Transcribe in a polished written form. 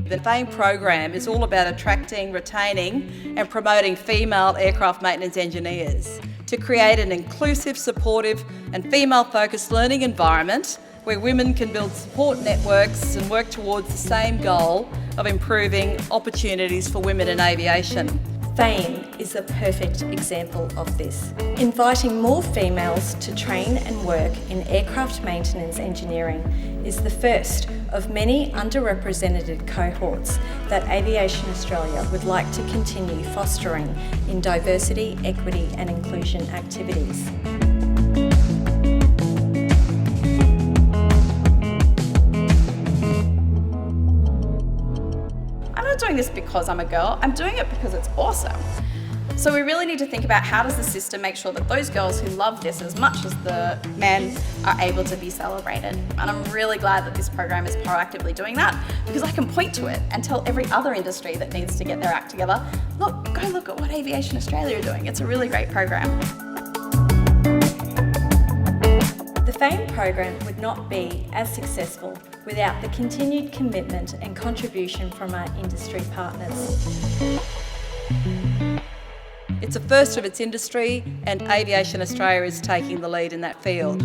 The FAME program is all about attracting, retaining and promoting female aircraft maintenance engineers to create an inclusive, supportive and female-focused learning environment where women can build support networks and work towards the same goal of improving opportunities for women in aviation. FAME is a perfect example of this. Inviting more females to train and work in aircraft maintenance engineering is the first of many underrepresented cohorts that Aviation Australia would like to continue fostering in diversity, equity and inclusion activities. I'm not doing this because I'm a girl, I'm doing it because it's awesome. So we really need to think about how does the system make sure that those girls who love this as much as the men are able to be celebrated. And I'm really glad that this program is proactively doing that because I can point to it and tell every other industry that needs to get their act together, look, go look at what Aviation Australia are doing. It's a really great program. The FAME program would not be as successful without the continued commitment and contribution from our industry partners. It's a first of its industry and Aviation Australia is taking the lead in that field.